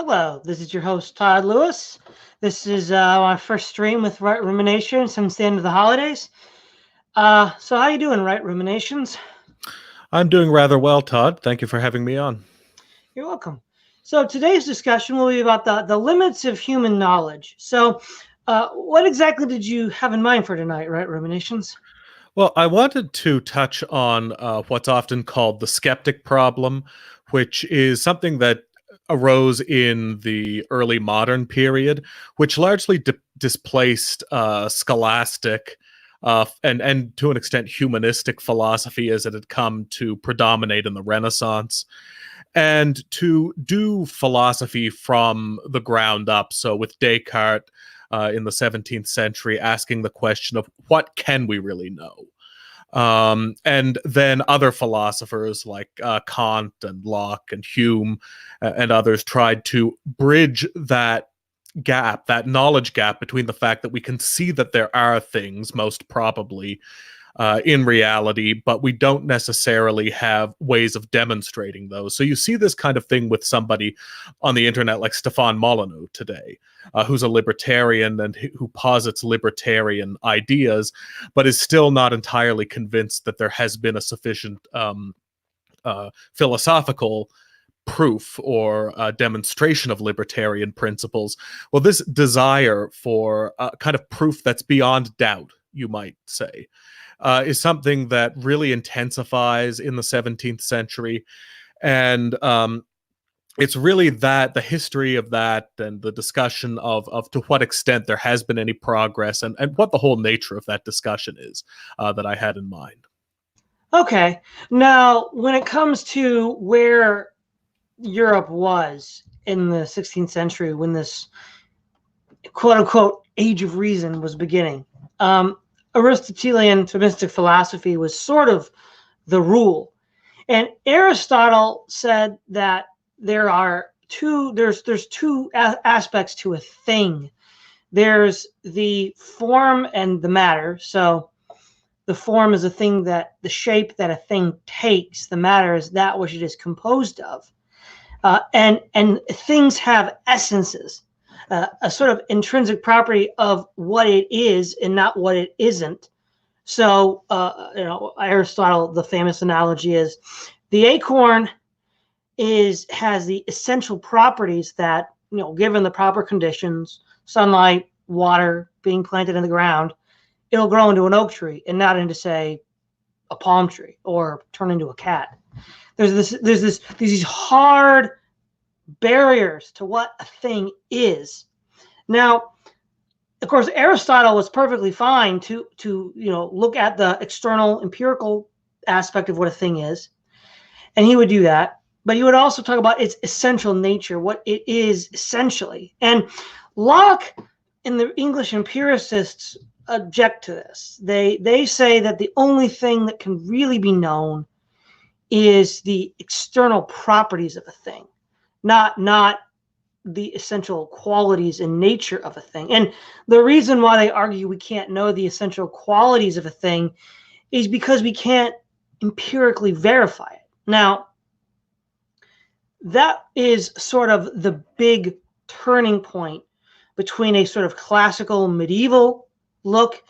Hello, this is your host Todd Lewis. This is my first stream with Right Ruminations since the end of the holidays. So how you doing, Right Ruminations? I'm doing rather well, Todd. Thank you for having me on. You're welcome. So today's discussion will be about the limits of human knowledge. So what exactly did you have in mind for tonight, Right Ruminations? Well, I wanted to touch on what's often called the skeptic problem, which is something that arose in the early modern period, which largely displaced scholastic and to an extent humanistic philosophy as it had come to predominate in the Renaissance, and to do philosophy from the ground up. So with Descartes in the 17th century asking the question of what can we really know? And then other philosophers like Kant and Locke and Hume and others tried to bridge that gap, that knowledge gap between the fact that we can see that there are things, most probably, in reality, but we don't necessarily have ways of demonstrating those. So you see this kind of thing with somebody on the internet like Stefan Molyneux today, who's a libertarian and who posits libertarian ideas, but is still not entirely convinced that there has been a sufficient philosophical proof or demonstration of libertarian principles. Well, this desire for kind of proof that's beyond doubt, you might say, is something that really intensifies in the 17th century. And it's really that the history of that and the discussion of to what extent there has been any progress and what the whole nature of that discussion is that I had in mind. Okay. Now, when it comes to where Europe was in the 16th century when this quote unquote age of reason was beginning, Aristotelian Thomistic philosophy was sort of the rule. And Aristotle said that there's two aspects to a thing. There's the form and the matter. So the form is the shape that a thing takes. The matter is that which it is composed of. And things have essences, a sort of intrinsic property of what it is and not what it isn't. So, Aristotle, the famous analogy is the acorn has the essential properties that, given the proper conditions, sunlight, water, being planted in the ground, it'll grow into an oak tree and not into, say, a palm tree or turn into a cat. There's these hard barriers to what a thing is. Now, of course, Aristotle was perfectly fine to look at the external empirical aspect of what a thing is, and he would do that. But he would also talk about its essential nature, what it is essentially. And Locke and the English empiricists object to this. They say that the only thing that can really be known is the external properties of a thing, not the essential qualities and nature of a thing. And the reason why they argue we can't know the essential qualities of a thing is because we can't empirically verify it. Now, that is sort of the big turning point between a sort of classical medieval look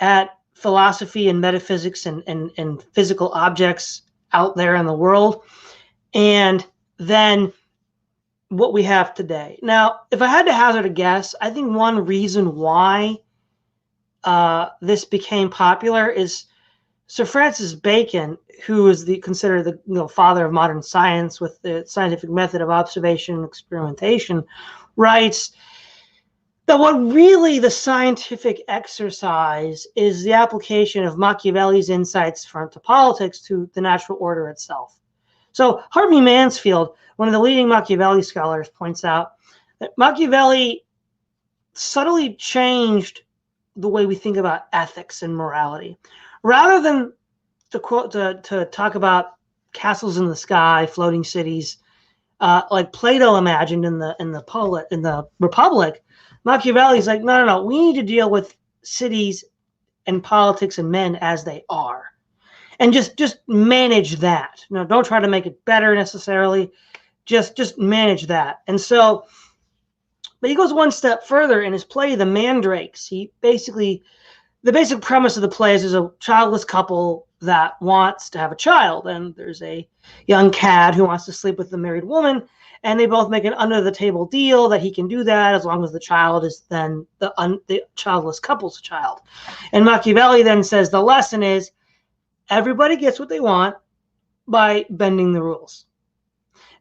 at philosophy and metaphysics and physical objects out there in the world, and then what we have today. Now, if I had to hazard a guess, I think one reason why this became popular is Sir Francis Bacon, who is considered the father of modern science with the scientific method of observation and experimentation, writes that what really the scientific exercise is the application of Machiavelli's insights into politics to the natural order itself. So Harvey Mansfield, one of the leading Machiavelli scholars, points out that Machiavelli subtly changed the way we think about ethics and morality. Rather than to talk about castles in the sky, floating cities, like Plato imagined in the Republic, Machiavelli's like, no. We need to deal with cities and politics and men as they are, and just manage that. Don't try to make it better necessarily. Just manage that. And so, but he goes one step further in his play, The Mandrakes. He basically, the basic premise of the play is there's a childless couple that wants to have a child, and there's a young cad who wants to sleep with the married woman, and they both make an under the table deal that he can do that as long as the child is then the childless couple's child. And Machiavelli then says the lesson is everybody gets what they want by bending the rules.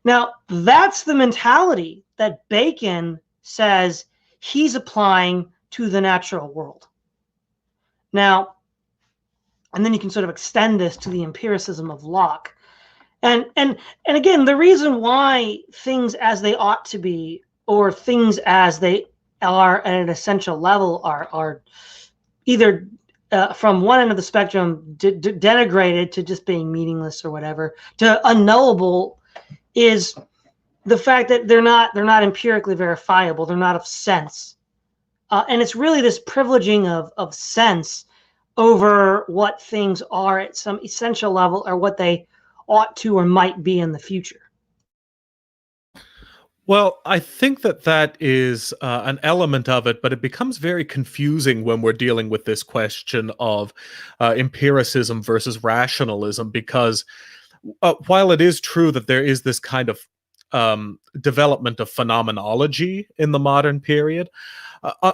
Now, that's the mentality that Bacon says he's applying to the natural world. Now, and then you can sort of extend this to the empiricism of Locke. And again, the reason why things as they ought to be, or things as they are at an essential level, are either from one end of the spectrum denigrated to just being meaningless or whatever, to unknowable, is the fact that they're not empirically verifiable. They're not of sense, and it's really this privileging of sense over what things are at some essential level, or what they ought to or might be in the future. Well, I think that is an element of it, but it becomes very confusing when we're dealing with this question of empiricism versus rationalism, because while it is true that there is this kind of development of phenomenology in the modern period,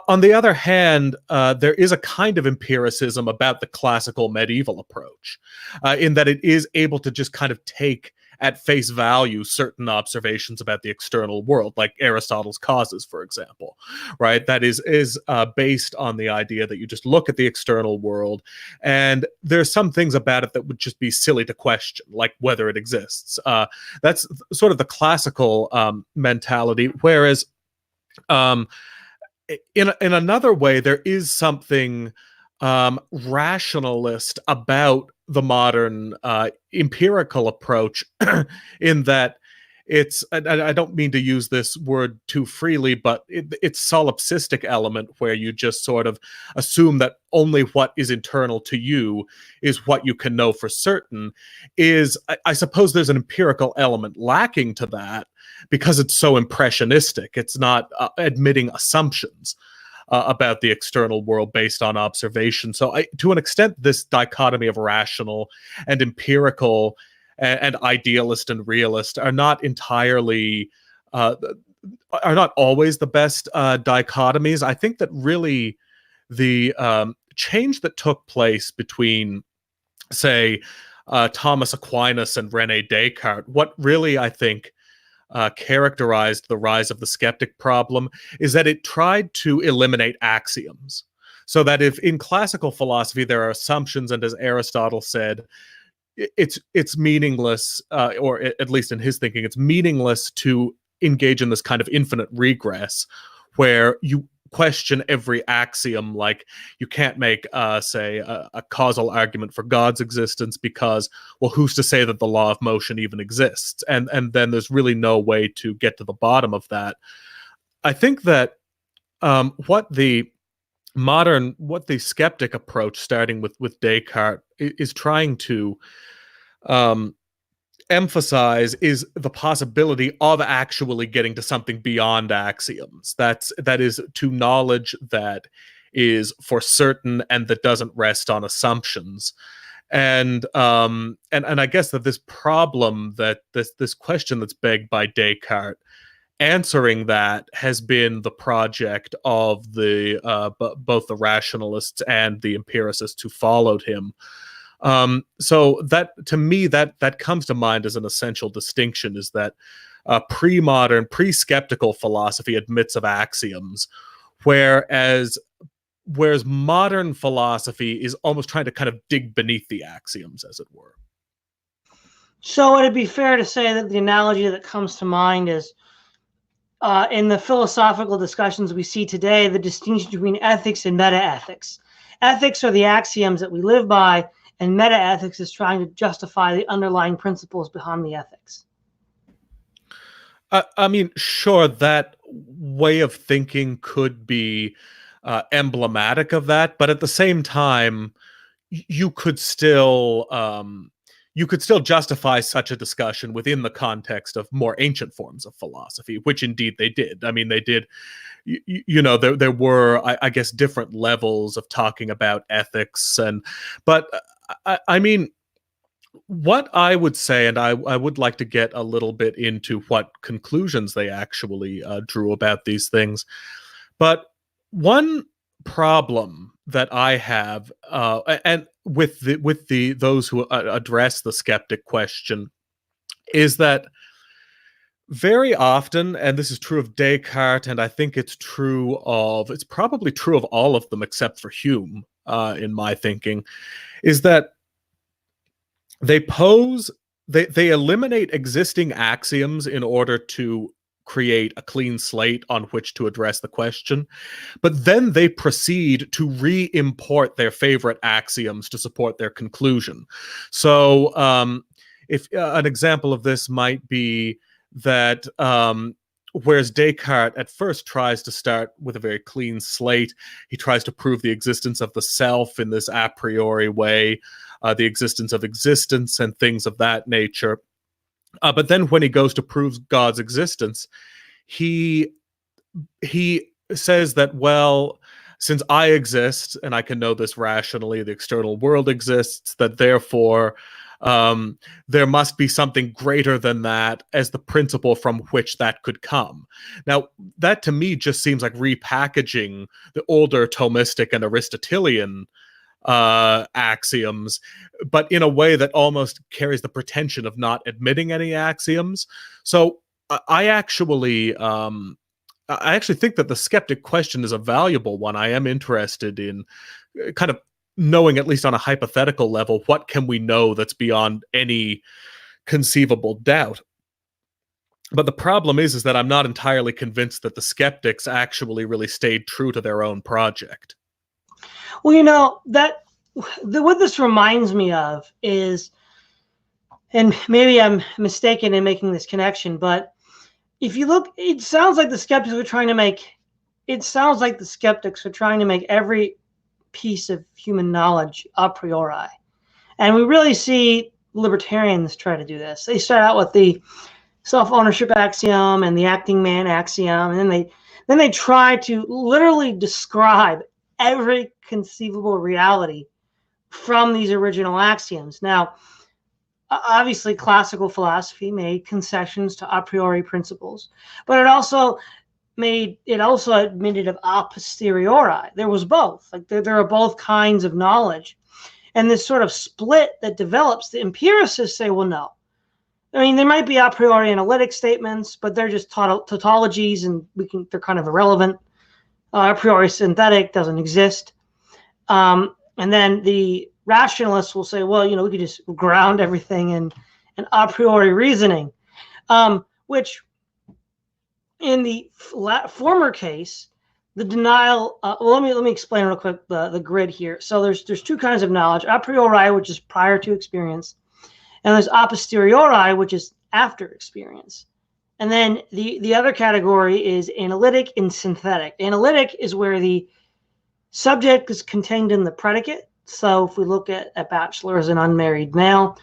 on the other hand, there is a kind of empiricism about the classical medieval approach, in that it is able to just kind of take at face value certain observations about the external world, like Aristotle's causes, for example, right? That is based on the idea that you just look at the external world, and there's some things about it that would just be silly to question, like whether it exists. That's sort of the classical mentality, whereas in another way, there is something rationalist about the modern empirical approach, in that I don't mean to use this word too freely, but it's solipsistic element, where you just sort of assume that only what is internal to you is what you can know for certain. I suppose there's an empirical element lacking to that, because it's so impressionistic. It's not admitting assumptions about the external world based on observation. So to an extent, this dichotomy of rational and empirical and idealist and realist are not entirely, are not always the best dichotomies. I think that really the change that took place between, say, Thomas Aquinas and Rene Descartes, what really, I think, characterized the rise of the skeptic problem is that it tried to eliminate axioms. So that if in classical philosophy there are assumptions, and as Aristotle said, it's meaningless, or at least in his thinking, it's meaningless to engage in this kind of infinite regress where you question every axiom. Like, you can't make say a causal argument for God's existence, because, well, who's to say that the law of motion even exists? And then there's really no way to get to the bottom of that. I think that what the skeptic approach, starting with Descartes, is trying to emphasize is the possibility of actually getting to something beyond axioms. That is, to knowledge that is for certain and that doesn't rest on assumptions. And I guess that this problem, that this question that's begged by Descartes, answering that has been the project of the both the rationalists and the empiricists who followed him. So that, to me, that comes to mind as an essential distinction, is that pre-modern, pre-skeptical philosophy admits of axioms, whereas modern philosophy is almost trying to kind of dig beneath the axioms, as it were. So would it be fair to say that the analogy that comes to mind is, in the philosophical discussions we see today, the distinction between ethics and metaethics? Ethics are the axioms that we live by, and metaethics is trying to justify the underlying principles behind the ethics. I mean, sure, that way of thinking could be emblematic of that, but at the same time, you could still you could still justify such a discussion within the context of more ancient forms of philosophy, which indeed they did. I mean, they did. There were, I guess, different levels of talking about ethics, but I mean, what I would say, and I would like to get a little bit into what conclusions they actually drew about these things. But one problem that I have, and with the those who address the skeptic question, is that very often, and this is true of Descartes, and I think it's probably true of all of them except for Hume, in my thinking, is that they eliminate existing axioms in order to create a clean slate on which to address the question, but then they proceed to re-import their favorite axioms to support their conclusion. So if an example of this might be that whereas Descartes at first tries to start with a very clean slate, he tries to prove the existence of the self in this a priori way, the existence of existence and things of that nature. But then when he goes to prove God's existence, he says that, well, since I exist and I can know this rationally, the external world exists, that therefore there must be something greater than that as the principle from which that could come. Now, that to me just seems like repackaging the older Thomistic and Aristotelian axioms, but in a way that almost carries the pretension of not admitting any axioms. So I actually think that the skeptic question is a valuable one. I am interested in kind of knowing, at least on a hypothetical level, what can we know that's beyond any conceivable doubt. But the problem is that I'm not entirely convinced that the skeptics actually really stayed true to their own project. Well, what this reminds me of is, and maybe I'm mistaken in making this connection, but if you look, it sounds like the skeptics are trying to make every piece of human knowledge a priori. And we really see libertarians try to do this. They start out with the self-ownership axiom and the acting man axiom, and then they try to literally describe every conceivable reality from these original axioms. Now, obviously, classical philosophy made concessions to a priori principles, but it also admitted of a posteriori. There was both. Like there are both kinds of knowledge, and this sort of split that develops. The empiricists say, well, no. I mean, there might be a priori analytic statements, but they're just tautologies, and they're kind of irrelevant. A priori synthetic doesn't exist. And then the rationalists will say, well, we could just ground everything in a priori reasoning, which in the former case, the denial. Let me explain real quick the grid here. So there's two kinds of knowledge: a priori, which is prior to experience, and there's a posteriori, which is after experience. And then the other category is analytic and synthetic. Analytic is where the subject is contained in the predicate. So if we look at a bachelor as an unmarried male,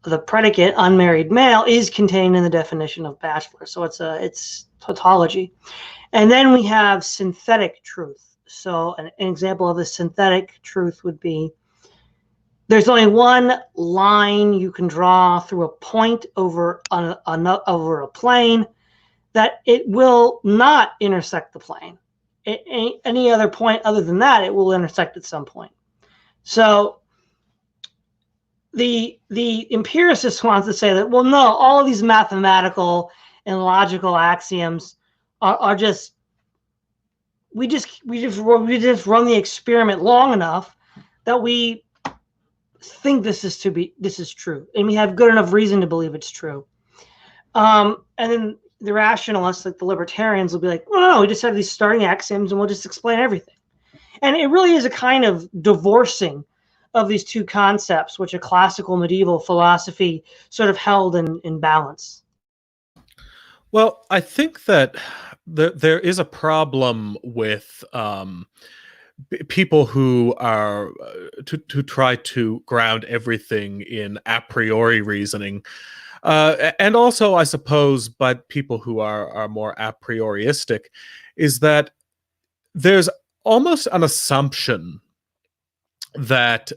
the predicate unmarried male is contained in the definition of bachelor. So it's tautology. And then we have synthetic truth. So an example of a synthetic truth would be there's only one line you can draw through a point over a plane, that it will not intersect the plane. Any other point other than that, it will intersect at some point. So the empiricist wants to say that, well, no, all of these mathematical and logical axioms are just we just run the experiment long enough that we think this is true, and we have good enough reason to believe it's true. And then the rationalists, like the libertarians, will be like, well, no, we just have these starting axioms and we'll just explain everything. And it really is a kind of divorcing of these two concepts, which a classical medieval philosophy sort of held in balance. Well, I think that there is a problem with people who are to try to ground everything in a priori reasoning, and also, I suppose, by people who are more a prioristic, is that there's almost an assumption that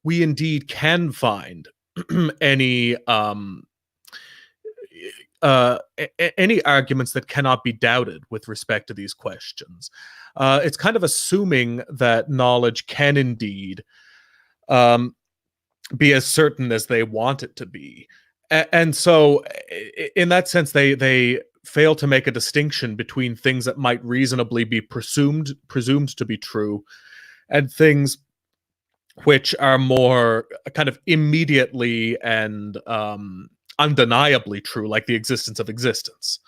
we indeed can find any any arguments that cannot be doubted with respect to these questions. It's kind of assuming that knowledge can indeed um, be as certain as they want it to be, and so in that sense, they fail to make a distinction between things that might reasonably be presumed to be true and things which are more kind of immediately and undeniably true, like the existence of existence.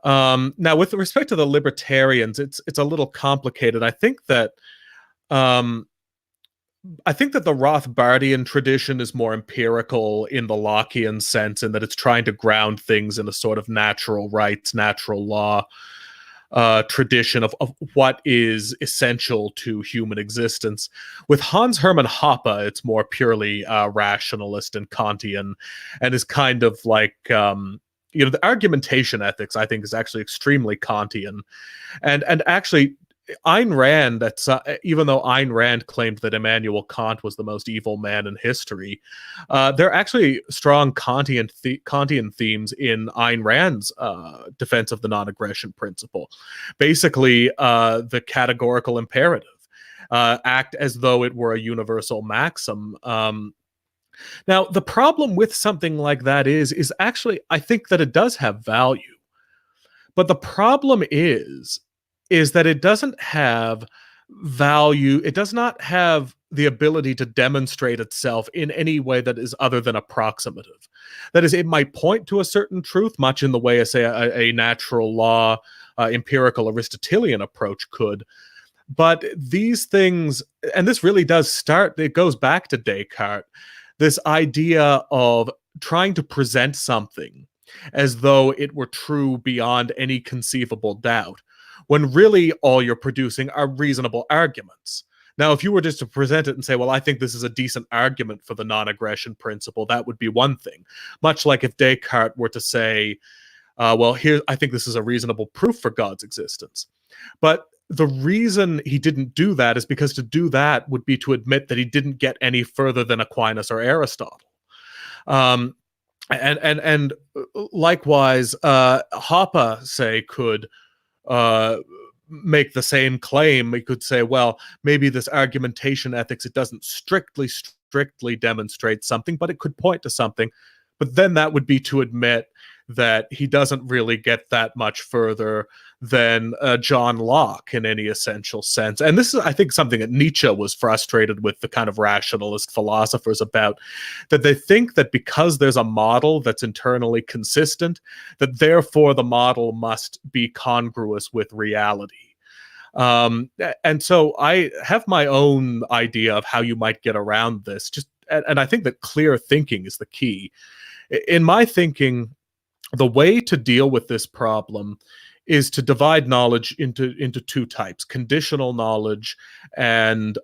Now, with respect to the libertarians, it's a little complicated. Um, I think that the Rothbardian tradition is more empirical in the Lockean sense, in that it's trying to ground things in a sort of natural rights, natural law tradition of what is essential to human existence. With Hans Hermann Hoppe, it's more purely rationalist and Kantian, and is kind of like the argumentation ethics, I think, is actually extremely Kantian, and actually Ayn Rand, even though Ayn Rand claimed that Immanuel Kant was the most evil man in history, there are actually strong Kantian themes in Ayn Rand's defense of the non-aggression principle. Basically, the categorical imperative, act as though it were a universal maxim. Now, the problem with something like that is actually, I think that it does have value. But the problem is that it doesn't have value. It does not have the ability to demonstrate itself in any way that is other than approximative. That is, it might point to a certain truth, much in the way, say, a natural law, empirical Aristotelian approach could. But these things, and this really does start, it goes back to Descartes, this idea of trying to present something as though it were true beyond any conceivable doubt, when really all you're producing are reasonable arguments. Now, if you were just to present it and say, well, I think this is a decent argument for the non-aggression principle, that would be one thing. Much like if Descartes were to say, well, here, I think this is a reasonable proof for God's existence. But the reason he didn't do that is because to do that would be to admit that he didn't get any further than Aquinas or Aristotle. And likewise, Hoppe, say, could make the same claim. He could say, well, maybe this argumentation ethics, it doesn't strictly demonstrate something, but it could point to something. But then that would be to admit that he doesn't really get that much further than John Locke in any essential sense. And this is, I think, something that Nietzsche was frustrated with the kind of rationalist philosophers about, that they think that because there's a model that's internally consistent, that therefore the model must be congruous with reality. And so I have my own idea of how you might get around this. And I think that clear thinking is the key. In my thinking, the way to deal with this problem is to divide knowledge into two types: conditional knowledge and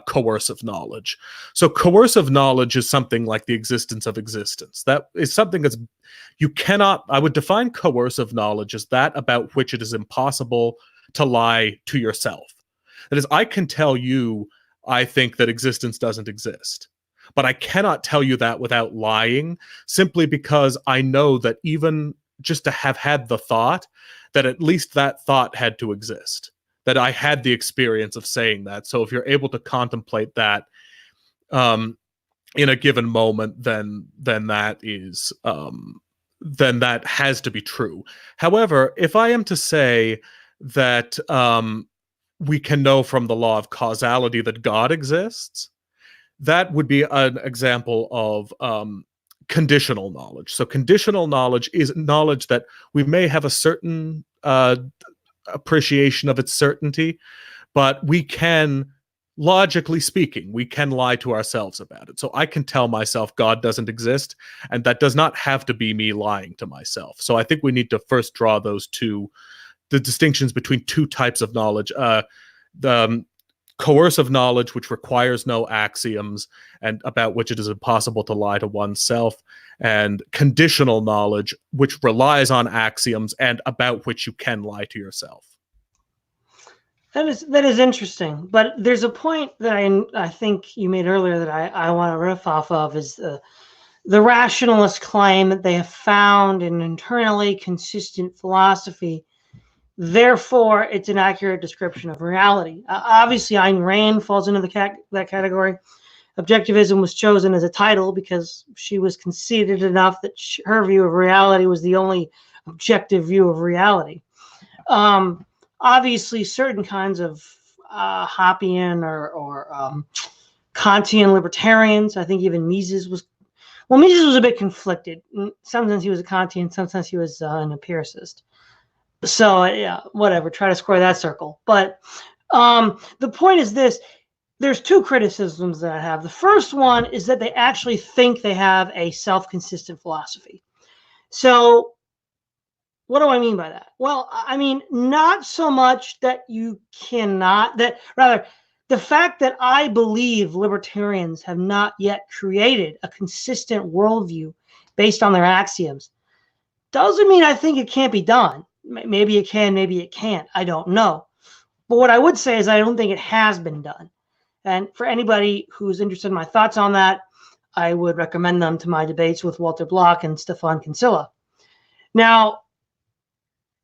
coercive knowledge. So coercive knowledge is something like the existence of existence. That is something that's, you cannot, I would define coercive knowledge as that about which it is impossible to lie to yourself. That is, I can tell you I think that existence doesn't exist, but I cannot tell you that without lying, simply because I know that even just to have had the thought, that at least that thought had to exist, that I had the experience of saying that. So if you're able to contemplate that in a given moment, then that is then that has to be true. However, if I am to say that we can know from the law of causality that God exists, that would be an example of conditional knowledge. So conditional knowledge is knowledge that we may have a certain appreciation of its certainty, but we can, logically speaking, we can lie to ourselves about it. So I can tell myself God doesn't exist, and that does not have to be me lying to myself. So I think we need to first draw those two the distinctions between two types of knowledge. The coercive knowledge, which requires no axioms and about which it is impossible to lie to oneself, and conditional knowledge, which relies on axioms and about which you can lie to yourself. That is interesting, but there's a point that I think you made earlier that I want to riff off of, is the rationalist claim that they have found an internally consistent philosophy. Therefore, it's an accurate description of reality. Obviously, Ayn Rand falls into that category. Objectivism was chosen as a title because she was conceited enough that her view of reality was the only objective view of reality. Obviously, certain kinds of Hoppian or Kantian libertarians, I think even Mises was a bit conflicted. In some sense, he was a Kantian, in some sense, he was an empiricist. So, yeah, whatever, try to square that circle. But the point is this. There's two criticisms that I have. The first one is that they actually think they have a self-consistent philosophy. So what do I mean by that? Well, I mean, not so much that you cannot, that rather the fact that I believe libertarians have not yet created a consistent worldview based on their axioms doesn't mean I think it can't be done. Maybe it can, maybe it can't. I don't know. But what I would say is I don't think it has been done. And for anybody who's interested in my thoughts on that, I would recommend them to my debates with Walter Block and Stefan Kinsella. Now,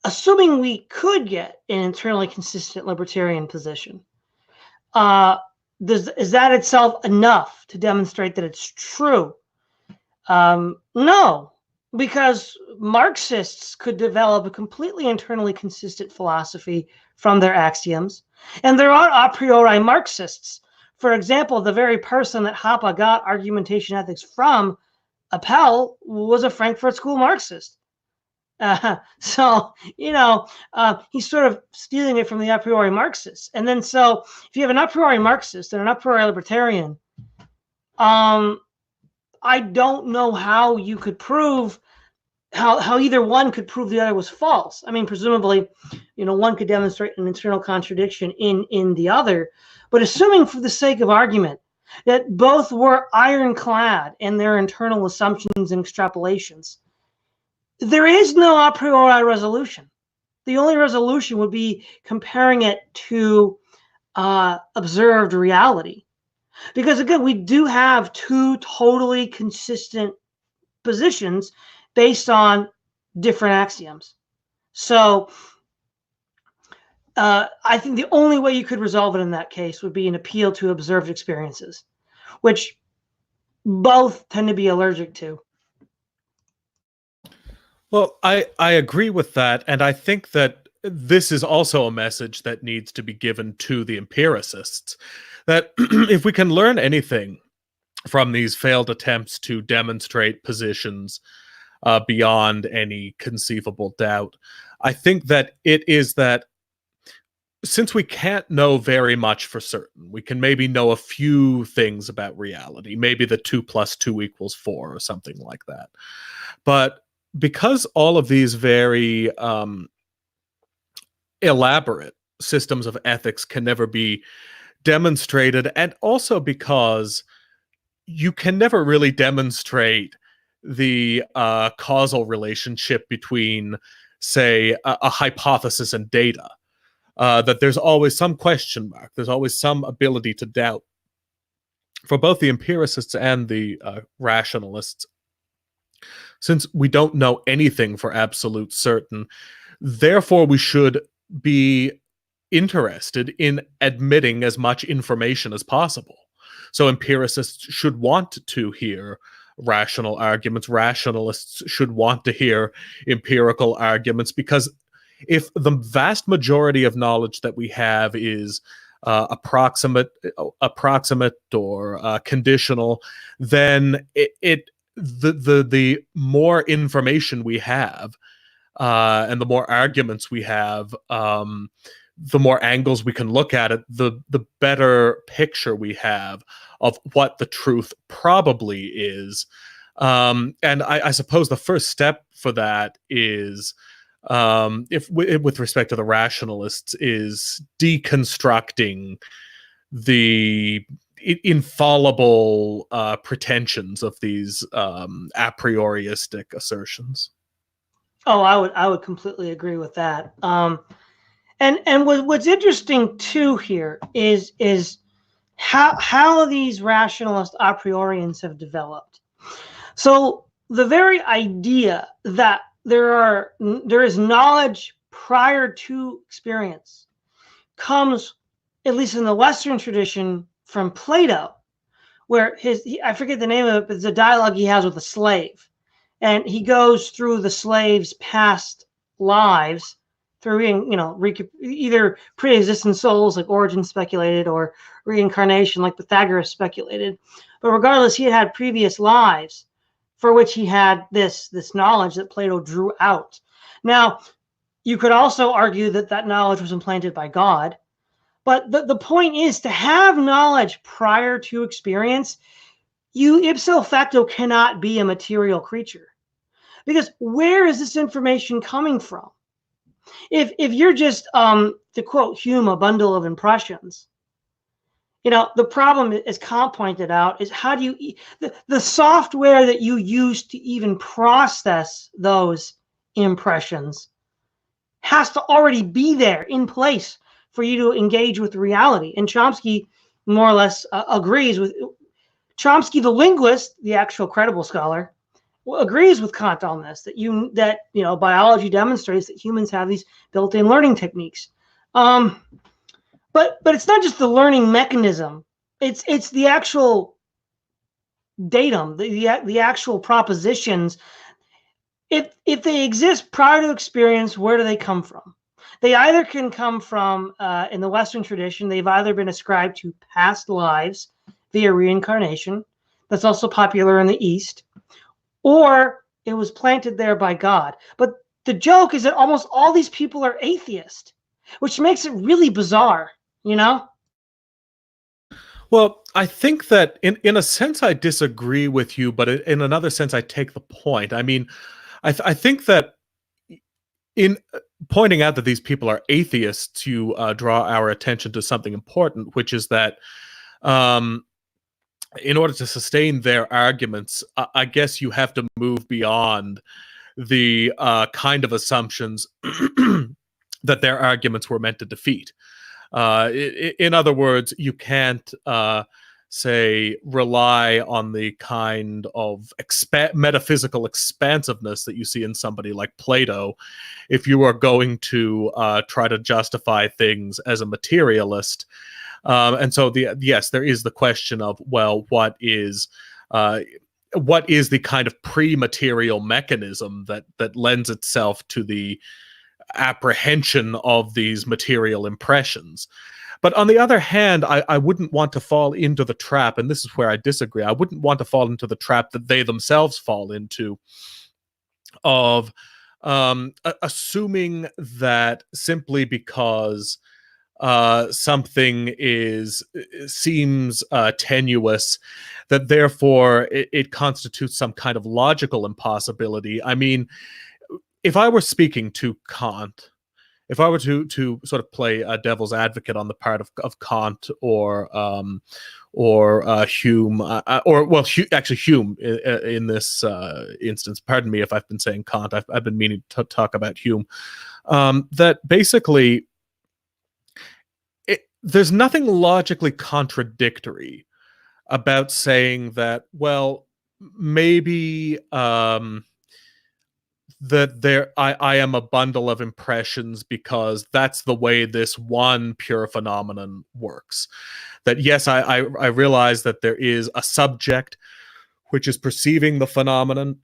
assuming we could get an internally consistent libertarian position, is that itself enough to demonstrate that it's true? No, because Marxists could develop a completely internally consistent philosophy from their axioms, and there are a priori Marxists. For example, the very person that Hoppe got argumentation ethics from, Appel, was a Frankfurt School Marxist. So, he's sort of stealing it from the a priori Marxists. And then, so if you have an a priori Marxist and an a priori libertarian, I don't know how you could prove how either one could prove the other was false. I mean, presumably, one could demonstrate an internal contradiction in the other, but assuming for the sake of argument that both were ironclad in their internal assumptions and extrapolations, there is no a priori resolution. The only resolution would be comparing it to observed reality. Because again, we do have two totally consistent positions based on different axioms. So I think the only way you could resolve it in that case would be an appeal to observed experiences, which both tend to be allergic to. Well, I agree with that, and I think that this is also a message that needs to be given to the empiricists, that if we can learn anything from these failed attempts to demonstrate positions beyond any conceivable doubt, I think that it is that since we can't know very much for certain, we can maybe know a few things about reality, maybe that 2 + 2 = 4 or something like that. But because all of these very elaborate systems of ethics can never be demonstrated, and also because you can never really demonstrate the causal relationship between, say, a hypothesis and data, that there's always some question mark, there's always some ability to doubt. For both the empiricists and the rationalists, since we don't know anything for absolute certain, therefore we should be interested in admitting as much information as possible. So empiricists should want to hear rational arguments. Rationalists should want to hear empirical arguments, because if the vast majority of knowledge that we have is approximate or conditional, then the more information we have and the more arguments we have, the more angles we can look at it, the better picture we have of what the truth probably is. And I suppose the first step for that is if with respect to the rationalists, is deconstructing the infallible pretensions of these a prioristic assertions. Oh, I would completely agree with that. And what's interesting too here is how these rationalist a priorians have developed. So the very idea that there is knowledge prior to experience comes, at least in the Western tradition, from Plato, where I forget the name of it, but it's a dialogue he has with a slave, and he goes through the slave's past lives through either pre-existent souls like Origen speculated, or reincarnation like Pythagoras speculated. But regardless, he had previous lives for which he had this knowledge that Plato drew out. Now, you could also argue that that knowledge was implanted by God. But the point is, to have knowledge prior to experience, you ipso facto cannot be a material creature. Because where is this information coming from? If you're just, to quote Hume, a bundle of impressions, the problem, as Kant pointed out, is how do you, the software that you use to even process those impressions has to already be there in place for you to engage with reality. And Chomsky more or less agrees with Chomsky, the linguist, the actual credible scholar, agrees with Kant on this, that biology demonstrates that humans have these built-in learning techniques. But it's not just the learning mechanism. It's the actual datum, the actual propositions. If they exist prior to experience, where do they come from? They either can come from, in the Western tradition, they've either been ascribed to past lives via reincarnation. That's also popular in the East. Or it was planted there by God. But the joke is that almost all these people are atheist, which makes it really bizarre, Well, I think that in a sense I disagree with you, but in another sense I take the point. I mean, I think that in pointing out that these people are atheists, you draw our attention to something important, which is that in order to sustain their arguments, I guess you have to move beyond the kind of assumptions that their arguments were meant to defeat. In other words, you can't say rely on the kind of metaphysical expansiveness that you see in somebody like Plato if you are going to try to justify things as a materialist. And so yes, there is the question of, well, what is the kind of pre-material mechanism that lends itself to the apprehension of these material impressions. But on the other hand, I wouldn't want to fall into the trap, and this is where I disagree, I wouldn't want to fall into the trap that they themselves fall into of assuming that simply because something seems tenuous, that therefore it constitutes some kind of logical impossibility. I mean, if I were speaking to Kant, if I were to sort of play a devil's advocate on the part of Kant or Hume, actually Hume in this instance. Pardon me if I've been saying Kant. I've been meaning to talk about Hume. That basically, there's nothing logically contradictory about saying that, well, maybe that I am a bundle of impressions because that's the way this one pure phenomenon works. That yes, I realize that there is a subject which is perceiving the phenomenon,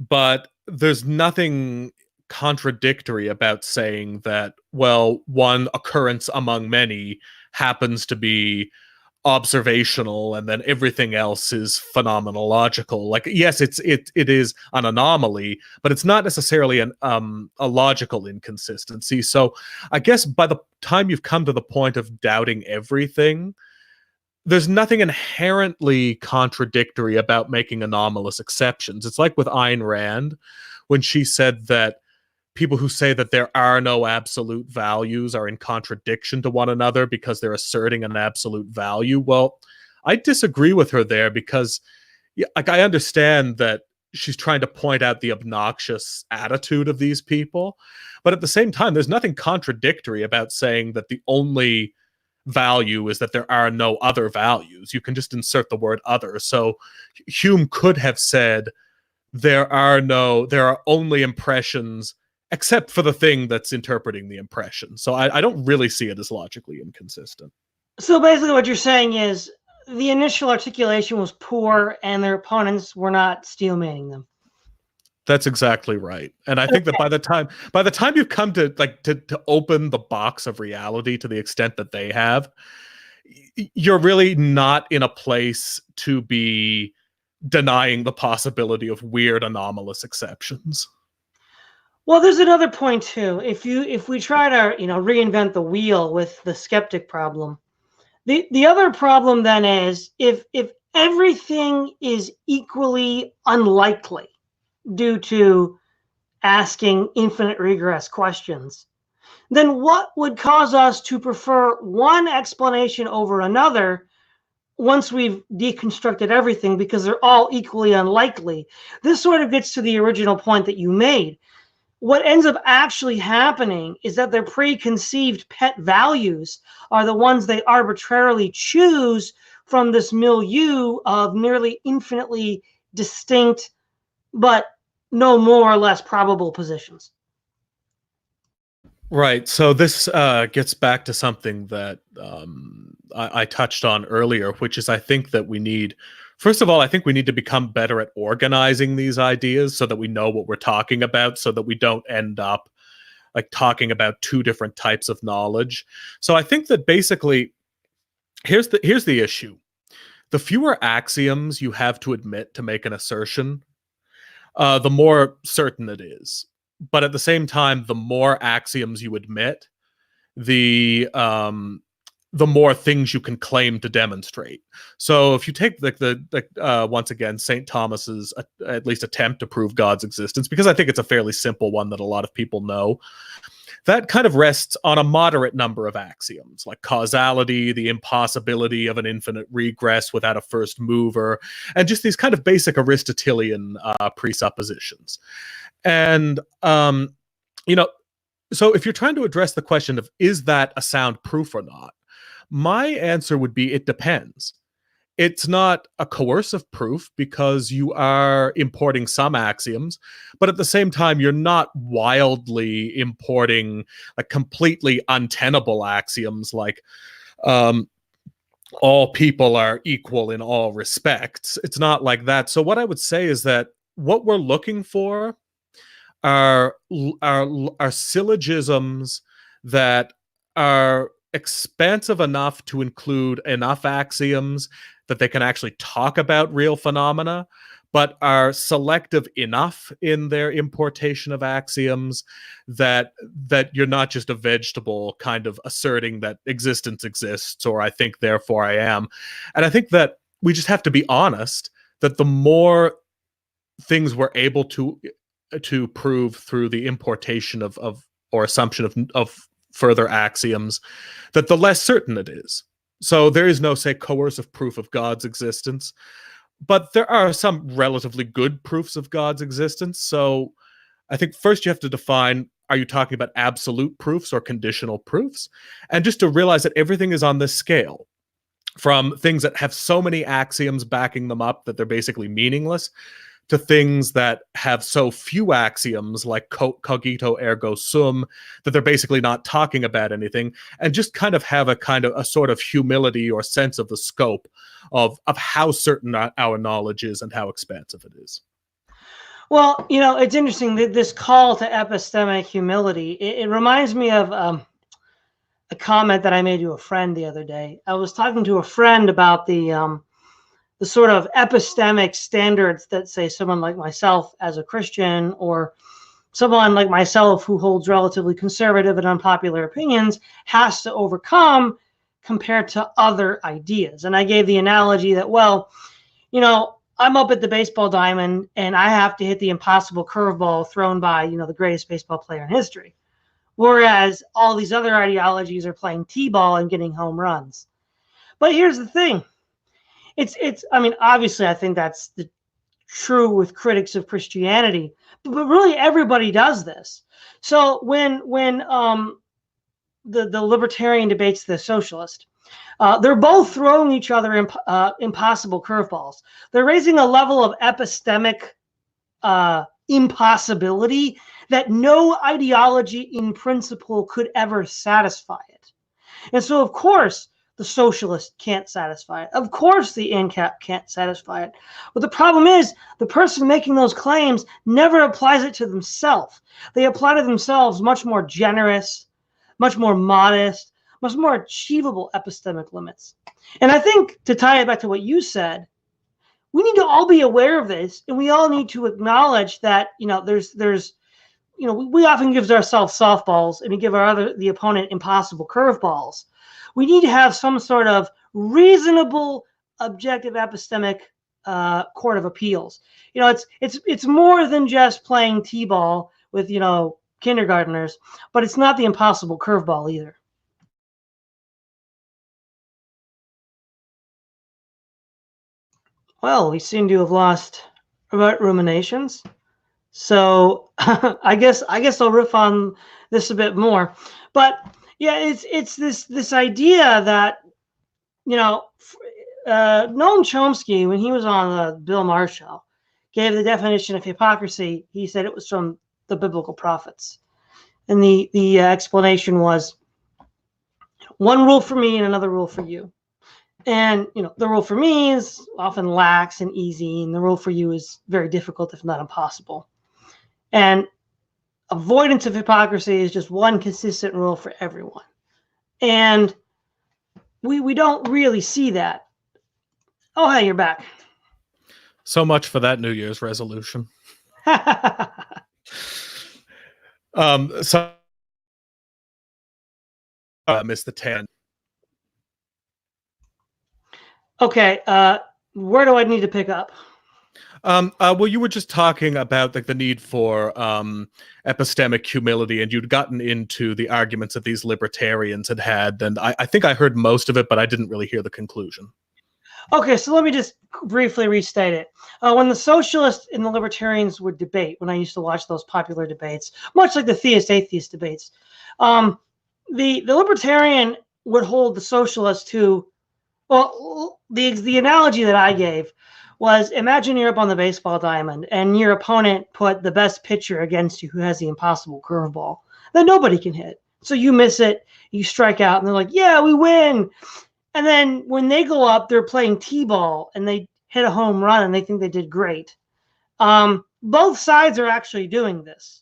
but there's nothing contradictory about saying that, well, one occurrence among many happens to be observational and then everything else is phenomenological. Like, yes, it is an anomaly, but it's not necessarily a logical inconsistency. So I guess by the time you've come to the point of doubting everything, there's nothing inherently contradictory about making anomalous exceptions. It's like with Ayn Rand when she said that people who say that there are no absolute values are in contradiction to one another because they're asserting an absolute value. Well, I disagree with her there because, yeah, like, I understand that she's trying to point out the obnoxious attitude of these people, but at the same time, there's nothing contradictory about saying that the only value is that there are no other values. You can just insert the word other. So Hume could have said there are only impressions except for the thing that's interpreting the impression. So I don't really see it as logically inconsistent. So basically what you're saying is the initial articulation was poor and their opponents were not steelmanning them. That's exactly right. And I think that by the time you've come to to open the box of reality to the extent that they have, you're really not in a place to be denying the possibility of weird anomalous exceptions. Well, there's another point too. If we try to, reinvent the wheel with the skeptic problem, the other problem then is if everything is equally unlikely due to asking infinite regress questions, then what would cause us to prefer one explanation over another once we've deconstructed everything because they're all equally unlikely? This sort of gets to the original point that you made. What ends up actually happening is that their preconceived pet values are the ones they arbitrarily choose from this milieu of nearly infinitely distinct but no more or less probable positions. Right. So this gets back to something that I touched on earlier, which is I think that first of all, I think we need to become better at organizing these ideas so that we know what we're talking about, so that we don't end up like talking about two different types of knowledge. So I think that basically here's the issue. The fewer axioms you have to admit to make an assertion, the more certain it is. But at the same time, the more axioms you admit, the more things you can claim to demonstrate. So if you take once again St. Thomas's at least attempt to prove God's existence, because I think it's a fairly simple one that a lot of people know, that kind of rests on a moderate number of axioms, like causality, the impossibility of an infinite regress without a first mover, and just these kind of basic Aristotelian presuppositions. And so if you're trying to address the question of is that a sound proof or not, my answer would be it depends. It's not a coercive proof because you are importing some axioms, but at the same time, you're not wildly importing like completely untenable axioms like all people are equal in all respects. It's not like that. So what I would say is that what we're looking for are syllogisms that are expansive enough to include enough axioms that they can actually talk about real phenomena, but are selective enough in their importation of axioms that you're not just a vegetable kind of asserting that existence exists, or I think therefore I am. And I think that we just have to be honest that the more things we're able to prove through the importation of or assumption of further axioms, that the less certain it is. So there is no, say, coercive proof of God's existence, but there are some relatively good proofs of God's existence. So I think first you have to define, are you talking about absolute proofs or conditional proofs? And just to realize that everything is on this scale, from things that have so many axioms backing them up that they're basically meaningless, to things that have so few axioms like cogito ergo sum that they're basically not talking about anything, and just kind of have a sort of humility or sense of the scope of how certain our knowledge is and how expansive it is. Well, it's interesting that this call to epistemic humility, it reminds me of a comment that I made to a friend the other day. I was talking to a friend about the sort of epistemic standards that, say, someone like myself as a Christian or someone like myself who holds relatively conservative and unpopular opinions has to overcome compared to other ideas. And I gave the analogy that, well, I'm up at the baseball diamond and I have to hit the impossible curveball thrown by, the greatest baseball player in history. Whereas all these other ideologies are playing t-ball and getting home runs. But here's the thing. I mean, obviously I think that's true with critics of Christianity, but really everybody does this. So when the libertarian debates the socialist, they're both throwing each other impossible curveballs. They're raising a level of epistemic impossibility that no ideology in principle could ever satisfy it. And so, of course, the socialist can't satisfy it. Of course, the ANCAP can't satisfy it. But the problem is, the person making those claims never applies it to themselves. They apply to themselves much more generous, much more modest, much more achievable epistemic limits. And I think, to tie it back to what you said, we need to all be aware of this, and we all need to acknowledge that there's we often give ourselves softballs and we give the opponent impossible curveballs. We need to have some sort of reasonable, objective epistemic court of appeals. It's more than just playing t-ball with kindergartners, but it's not the impossible curveball either. Well, we seem to have lost Right Ruminations. So I guess I'll riff on this a bit more. But yeah, it's this idea that Noam Chomsky, when he was on the Bill Maher show, gave the definition of hypocrisy. He said it was from the biblical prophets, and the explanation was one rule for me and another rule for you. And the rule for me is often lax and easy, and the rule for you is very difficult, if not impossible. And avoidance of hypocrisy is just one consistent rule for everyone. And we don't really see that. Oh, hey, you're back. So much for that New Year's resolution. So I missed the 10. Okay, where do I need to pick up? Well, you were just talking about the need for epistemic humility, and you'd gotten into the arguments that these libertarians had, and I think I heard most of it, but I didn't really hear the conclusion. Okay, so let me just briefly restate it. When the socialists and the libertarians would debate, when I used to watch those popular debates, much like the theist-atheist debates, the libertarian would hold the socialist to, well, the analogy that I gave was, imagine you're up on the baseball diamond and your opponent put the best pitcher against you who has the impossible curveball that nobody can hit. So you miss it, you strike out, and they're like, yeah, we win. And then when they go up, they're playing t-ball and they hit a home run and they think they did great. Both sides are actually doing this.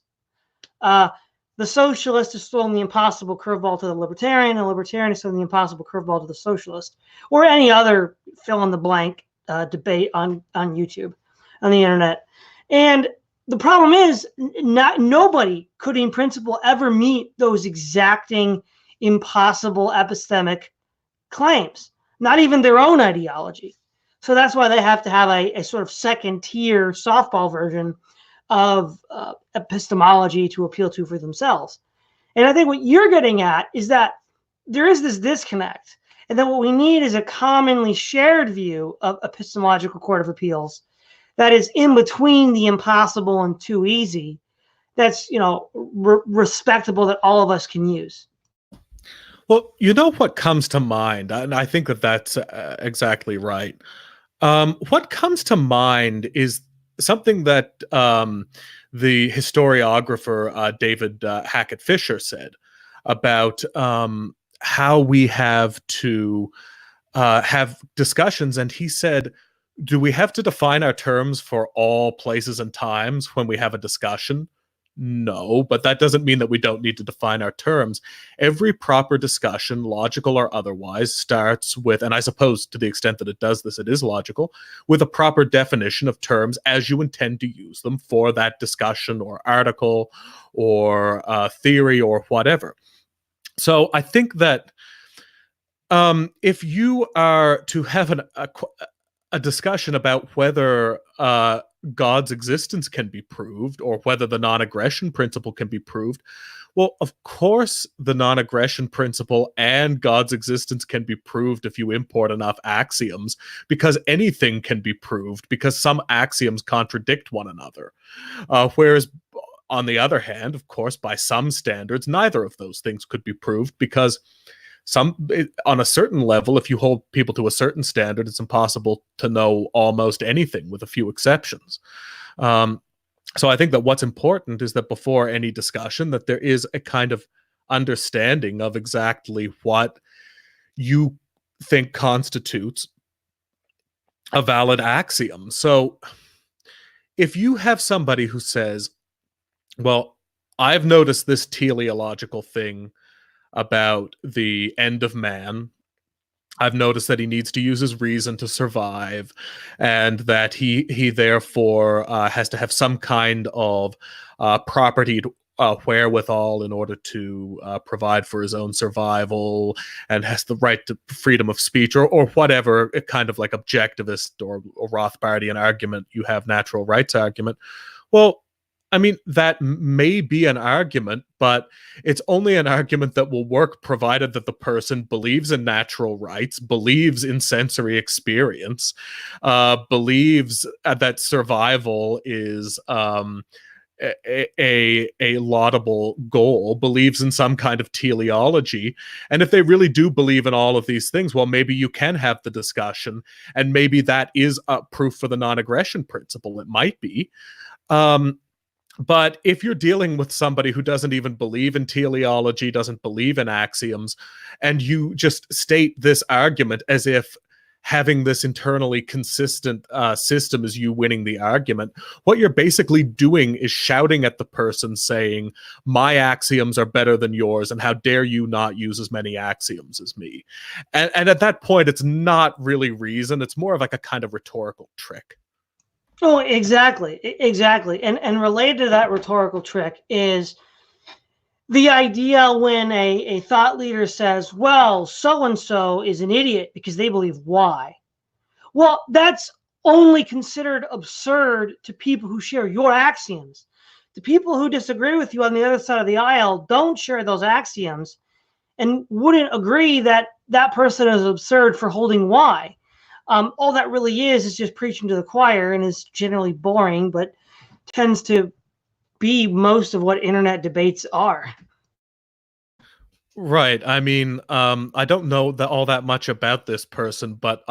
The socialist is throwing the impossible curveball to the libertarian, and the libertarian is throwing the impossible curveball to the socialist, or any other fill-in-the-blank debate on YouTube, on the internet. And the problem is, nobody could in principle ever meet those exacting, impossible epistemic claims, not even their own ideology. So that's why they have to have a sort of second-tier softball version of epistemology to appeal to for themselves. And I think what you're getting at is that there is this disconnect, and then what we need is a commonly shared view of epistemological court of appeals that is in between the impossible and too easy, that's respectable, that all of us can use. Well, what comes to mind, and I think that that's exactly right. What comes to mind is something that the historiographer David Hackett Fisher said about how we have to have discussions. And he said, do we have to define our terms for all places and times when we have a discussion? No, but that doesn't mean that we don't need to define our terms. Every proper discussion, logical or otherwise, starts with, and I suppose to the extent that it does this, it is logical, with a proper definition of terms as you intend to use them for that discussion or article or theory or whatever. So I think that if you are to have a discussion about whether God's existence can be proved or whether the non-aggression principle can be proved. Well, of course, the non-aggression principle and God's existence can be proved if you import enough axioms, because anything can be proved because some axioms contradict one another. Whereas, on the other hand, of course, by some standards, neither of those things could be proved because on a certain level, if you hold people to a certain standard, it's impossible to know almost anything with a few exceptions. So I think that what's important is that before any discussion, that there is a kind of understanding of exactly what you think constitutes a valid axiom. So if you have somebody who says, well, I've noticed this teleological thing about the end of man. I've noticed that he needs to use his reason to survive, and that he therefore has to have some kind of propertied wherewithal in order to provide for his own survival, and has the right to freedom of speech, or whatever kind of like objectivist or Rothbardian argument you have, natural rights argument. Well, I mean, that may be an argument, but it's only an argument that will work provided that the person believes in natural rights, believes in sensory experience, believes that survival is a laudable goal, believes in some kind of teleology. And if they really do believe in all of these things, well, maybe you can have the discussion, and maybe that is a proof for the non-aggression principle. It might be. But if you're dealing with somebody who doesn't even believe in teleology, doesn't believe in axioms, and you just state this argument as if having this internally consistent system is you winning the argument, what you're basically doing is shouting at the person saying, my axioms are better than yours, and how dare you not use as many axioms as me. And at that point, it's not really reason. It's more of like a kind of rhetorical trick. Oh, exactly. And related to that rhetorical trick is the idea when a thought leader says, well, so-and-so is an idiot because they believe Y. Well, that's only considered absurd to people who share your axioms. The people who disagree with you on the other side of the aisle don't share those axioms and wouldn't agree that that person is absurd for holding Y. All that really is just preaching to the choir, and is generally boring, but tends to be most of what internet debates are. Right. I mean, I don't know all that much about this person, but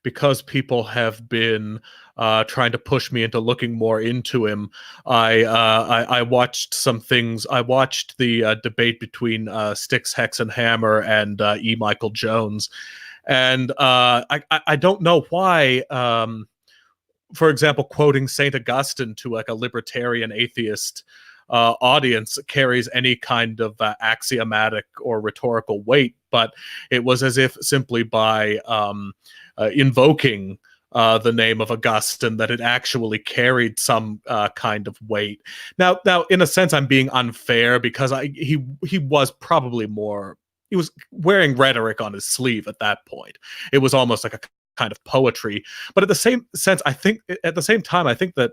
because people have been trying to push me into looking more into him, I watched some things. I watched the debate between Styx, Hex, and Hammer and E. Michael Jones, and I don't know why. For example, quoting Saint Augustine to like a libertarian atheist audience carries any kind of axiomatic or rhetorical weight, but it was as if simply by invoking the name of Augustine that it actually carried some kind of weight. Now, in a sense, I'm being unfair because he was probably more. He was wearing rhetoric on his sleeve at that point. It was almost like a kind of poetry, but at the same time, I think that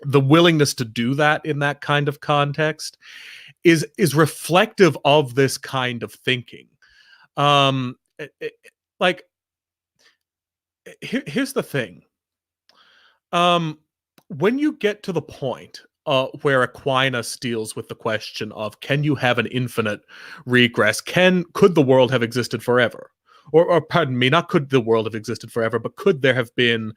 the willingness to do that in that kind of context is reflective of this kind of thinking. Here's the thing. When you get to the point where Aquinas deals with the question of, can you have an infinite regress? Could the world have existed forever? Or pardon me, not could the world have existed forever, but could there have been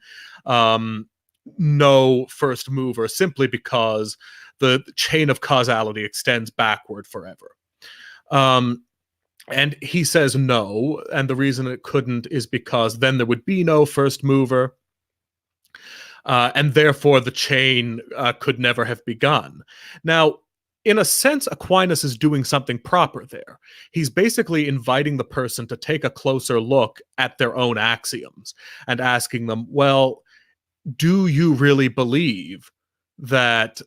no first mover simply because the chain of causality extends backward forever? And he says no, and the reason it couldn't is because then there would be no first mover, and therefore the chain could never have begun. Now, in a sense, Aquinas is doing something proper there. He's basically inviting the person to take a closer look at their own axioms and asking them, well, do you really believe that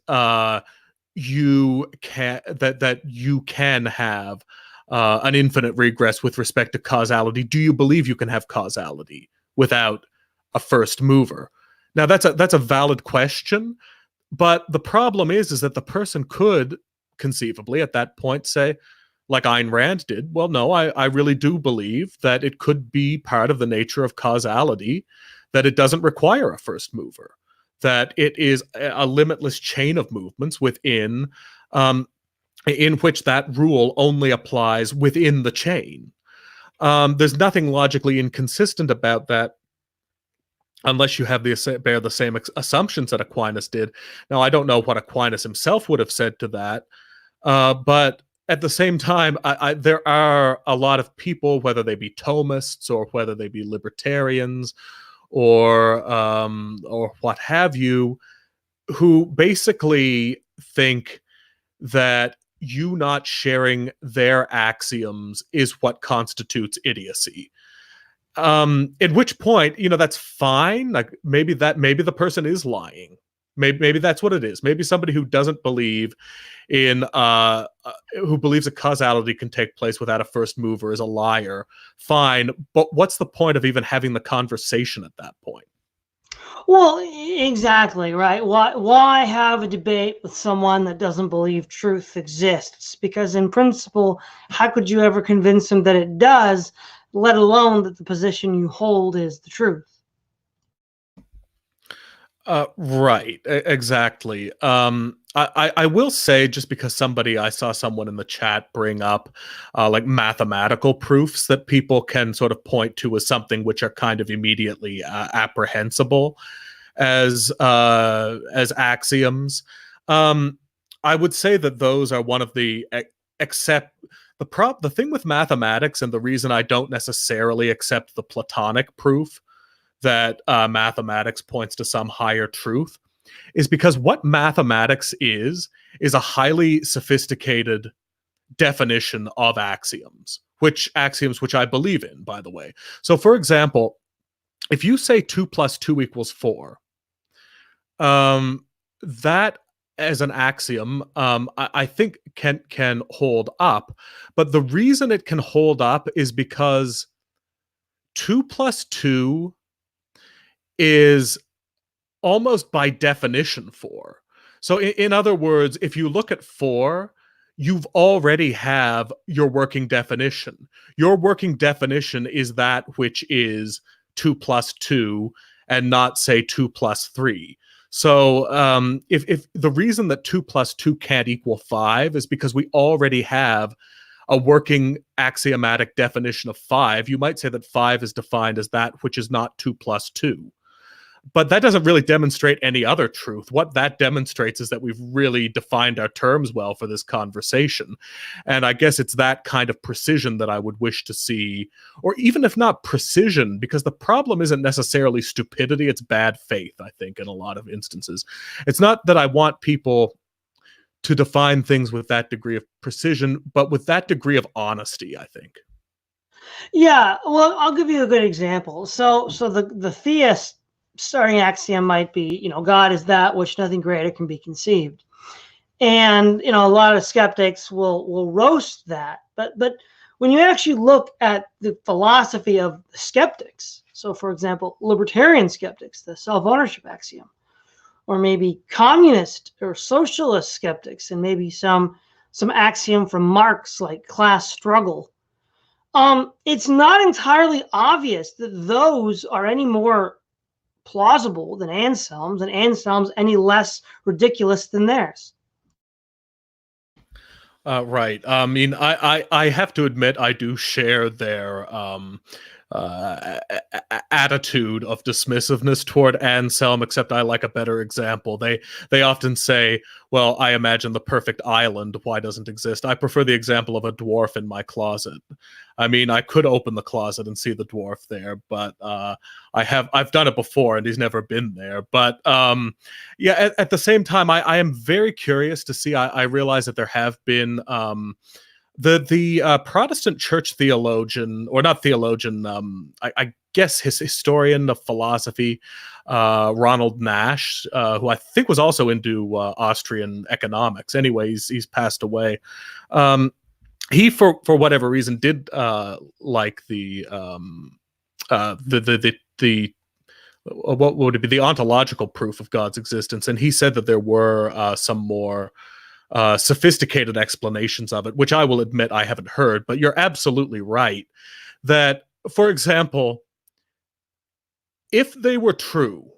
you can have an infinite regress with respect to causality? Do you believe you can have causality without a first mover? Now that's a valid question, but the problem is that the person could conceivably at that point say, like Ayn Rand did, well, no, I really do believe that it could be part of the nature of causality that it doesn't require a first mover, that it is a limitless chain of movements within, in which that rule only applies within the chain. There's nothing logically inconsistent about that unless you have bear the same assumptions that Aquinas did. Now, I don't know what Aquinas himself would have said to that, but at the same time, there are a lot of people, whether they be Thomists or whether they be libertarians or what have you, who basically think that you not sharing their axioms is what constitutes idiocy. At which point, that's fine. Like maybe the person is lying. Maybe that's what it is. Maybe somebody who doesn't believe in who believes that causality can take place without a first mover is a liar. Fine, but what's the point of even having the conversation at that point? Well, exactly, right. Why have a debate with someone that doesn't believe truth exists? Because in principle, how could you ever convince them that it does, let alone that the position you hold is the truth? Right, exactly. I will say, just because I saw someone in the chat bring up like mathematical proofs that people can sort of point to as something which are kind of immediately apprehensible as axioms. I would say that those are one of the except the thing with mathematics, and the reason I don't necessarily accept the Platonic proof that mathematics points to some higher truth, is because what mathematics is a highly sophisticated definition of axioms which I believe in, by the way. So, for example, if you say 2 plus 2 equals 4, that as an axiom, I think can hold up. But the reason it can hold up is because 2 plus 2 is almost by definition 4. So in other words, if you look at 4, you've already have your working definition. Your working definition is that which is 2 plus 2 and not, say, 2 plus 3. So if the reason that 2 plus 2 can't equal 5 is because we already have a working axiomatic definition of 5, you might say that 5 is defined as that which is not 2 plus 2. But that doesn't really demonstrate any other truth. What that demonstrates is that we've really defined our terms well for this conversation. And I guess it's that kind of precision that I would wish to see, or even if not precision, because the problem isn't necessarily stupidity, it's bad faith, I think, in a lot of instances. It's not that I want people to define things with that degree of precision, but with that degree of honesty, I think. Yeah, well, I'll give you a good example. So the theist starting axiom might be, God is that which nothing greater can be conceived. And, a lot of skeptics will roast that. But when you actually look at the philosophy of the skeptics, so for example, libertarian skeptics, the self-ownership axiom, or maybe communist or socialist skeptics, and maybe some axiom from Marx like class struggle, it's not entirely obvious that those are any more plausible than Anselm's, and Anselm's any less ridiculous than theirs. Right. I mean, I have to admit I do share their attitude of dismissiveness toward Anselm, except I like a better example. They often say, well, I imagine the perfect island. Why doesn't exist? I prefer the example of a dwarf in my closet. I mean, I could open the closet and see the dwarf there, but I've done it before and he's never been there. But yeah, at the same time, I am very curious to see. I realize that there have been the Protestant church theologian, or not theologian, I guess his historian of philosophy, Ronald Nash, who I think was also into Austrian economics. Anyways, he's passed away. He, for whatever reason, did like the what would it be, the ontological proof of God's existence, and he said that there were some more sophisticated explanations of it, which I will admit I haven't heard. But you're absolutely right that, for example, if they were true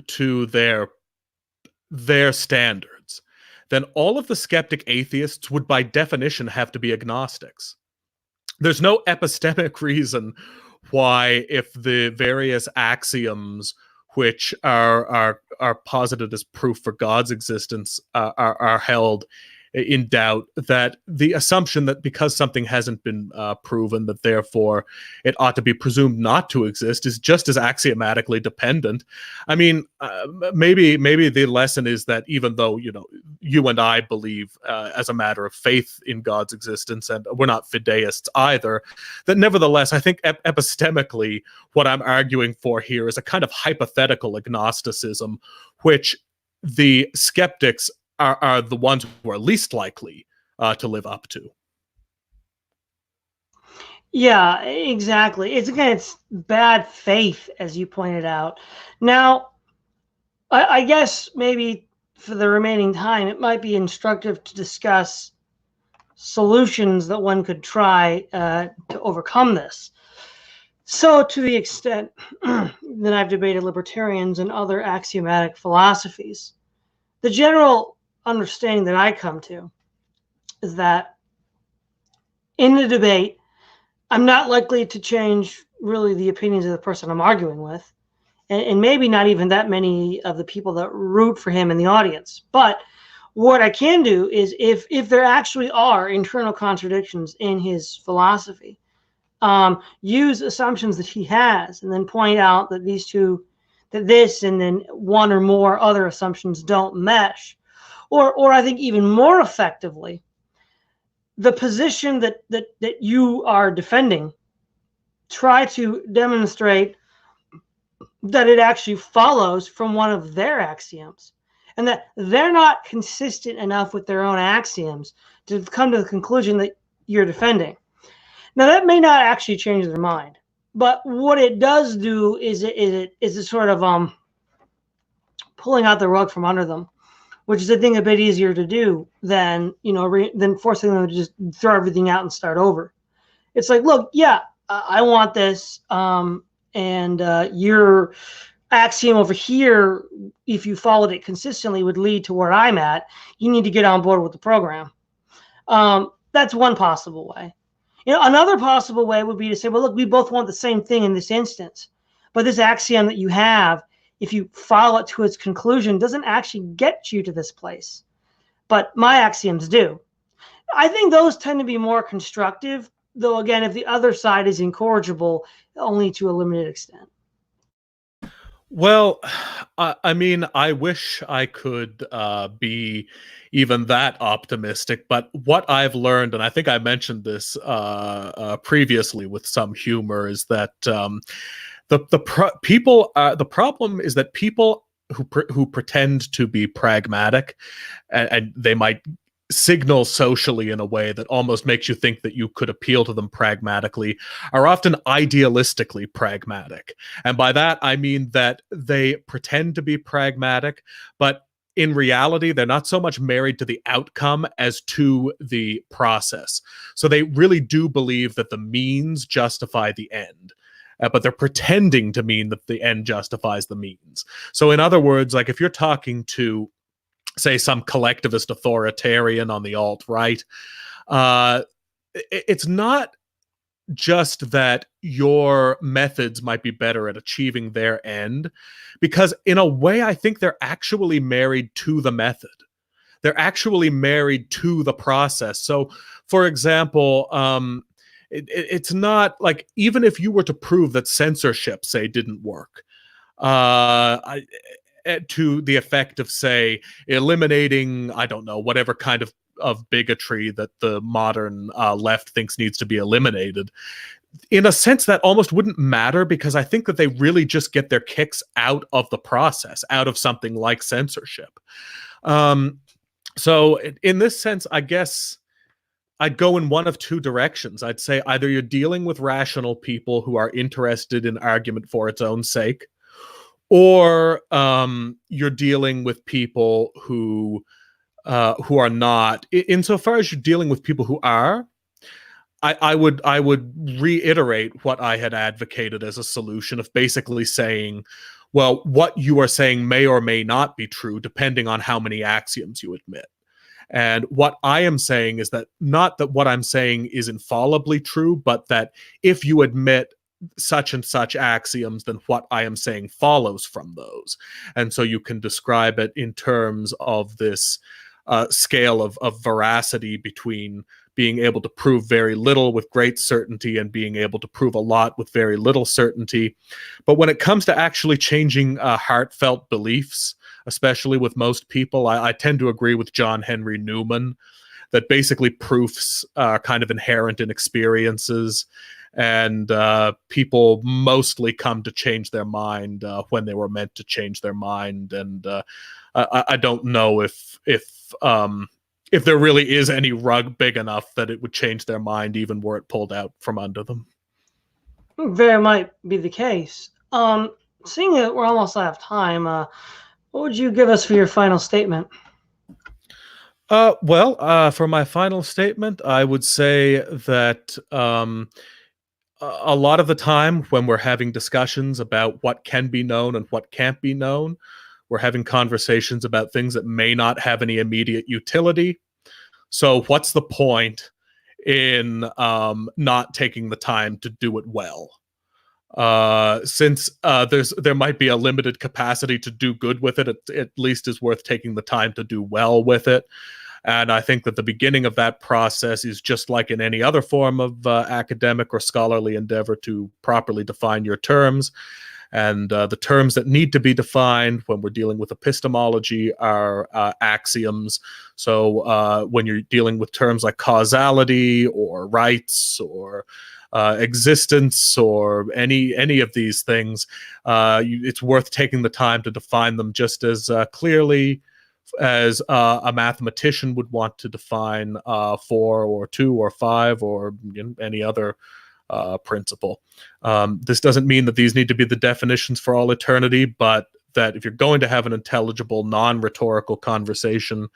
to their standards, then all of the skeptic atheists would by definition have to be agnostics. There's no epistemic reason why, if the various axioms which are posited as proof for God's existence are held in doubt, that the assumption that because something hasn't been proven, that therefore it ought to be presumed not to exist, is just as axiomatically dependent. I mean, maybe the lesson is that even though, you know, you and I believe as a matter of faith in God's existence, and we're not fideists either, that nevertheless, I think epistemically, what I'm arguing for here is a kind of hypothetical agnosticism, which the skeptics are the ones who are least likely to live up to. Yeah, exactly. It's bad faith, as you pointed out. Now, I guess maybe for the remaining time, it might be instructive to discuss solutions that one could try to overcome this. So, to the extent that I've debated libertarians and other axiomatic philosophies, the general understanding that I come to is that in the debate, I'm not likely to change really the opinions of the person I'm arguing with, and maybe not even that many of the people that root for him in the audience. But what I can do is, if there actually are internal contradictions in his philosophy, use assumptions that he has, and then point out that that this and then one or more other assumptions don't mesh. Or I think even more effectively, the position that you are defending, try to demonstrate that it actually follows from one of their axioms, and that they're not consistent enough with their own axioms to come to the conclusion that you're defending. Now, that may not actually change their mind, but what it does do is it sort of pulling out the rug from under them, which is, I think, a bit easier to do than, you know, than forcing them to just throw everything out and start over. It's like, look, yeah, I want this, and your axiom over here, if you followed it consistently, would lead to where I'm at. You need to get on board with the program. That's one possible way. You know, another possible way would be to say, well, look, we both want the same thing in this instance, but this axiom that you have, if you follow it to its conclusion, doesn't actually get you to this place, but my axioms do. I think those tend to be more constructive, though, again, if the other side is incorrigible, only to a limited extent. Well, I mean, I wish I could be even that optimistic, but what I've learned, and I think I mentioned this previously with some humor, is that the problem is that people who pretend to be pragmatic, and they might signal socially in a way that almost makes you think that you could appeal to them pragmatically, are often idealistically pragmatic. And by that, I mean that they pretend to be pragmatic, but in reality, they're not so much married to the outcome as to the process. So they really do believe that the means justify the end. But they're pretending to mean that the end justifies the means. So in other words, like if you're talking to, say, some collectivist authoritarian on the alt-right, it's not just that your methods might be better at achieving their end, because in a way, I think they're actually married to the method. They're actually married to the process. So, for example, it's not like, even if you were to prove that censorship, say, didn't work, to the effect of, say, eliminating, I don't know, whatever kind of bigotry that the modern left thinks needs to be eliminated. In a sense, that almost wouldn't matter, because I think that they really just get their kicks out of the process, out of something like censorship. So in this sense, I guess I'd go in one of two directions. I'd say either you're dealing with rational people who are interested in argument for its own sake, or you're dealing with people who are not. Insofar as you're dealing with people who are, I would reiterate what I had advocated as a solution of basically saying, well, what you are saying may or may not be true depending on how many axioms you admit. And what I am saying is that not that what I'm saying is infallibly true, but that if you admit such and such axioms, then what I am saying follows from those. And so you can describe it in terms of this scale of veracity between being able to prove very little with great certainty and being able to prove a lot with very little certainty. But when it comes to actually changing heartfelt beliefs, especially with most people, I tend to agree with John Henry Newman that basically proofs are kind of inherent in experiences, and people mostly come to change their mind when they were meant to change their mind. And I don't know if there really is any rug big enough that it would change their mind even were it pulled out from under them. Very might be the case. Seeing that we're almost out of time, what would you give us for your final statement? For my final statement, I would say that a lot of the time when we're having discussions about what can be known and what can't be known, we're having conversations about things that may not have any immediate utility. So what's the point in not taking the time to do it well? Since there might be a limited capacity to do good with it, at least is worth taking the time to do well with it. And I think that the beginning of that process is just like in any other form of academic or scholarly endeavor to properly define your terms. And the terms that need to be defined when we're dealing with epistemology are axioms. So when you're dealing with terms like causality or rights or existence or any of these things, it's worth taking the time to define them just as clearly as a mathematician would want to define 4 or 2 or 5 or any other principle. This doesn't mean that these need to be the definitions for all eternity, but that if you're going to have an intelligible, non-rhetorical conversation,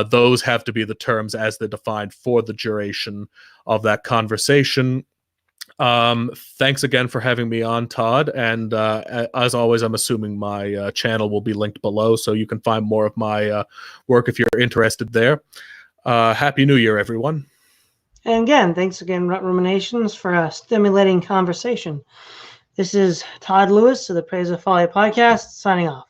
those have to be the terms as they're defined for the duration of that conversation. Thanks again for having me on, Todd. And as always, I'm assuming my channel will be linked below, so you can find more of my work if you're interested there. Happy New Year, everyone. And again, thanks again, Right Ruminations, for a stimulating conversation. This is Todd Lewis of the Praise of Folly podcast, signing off.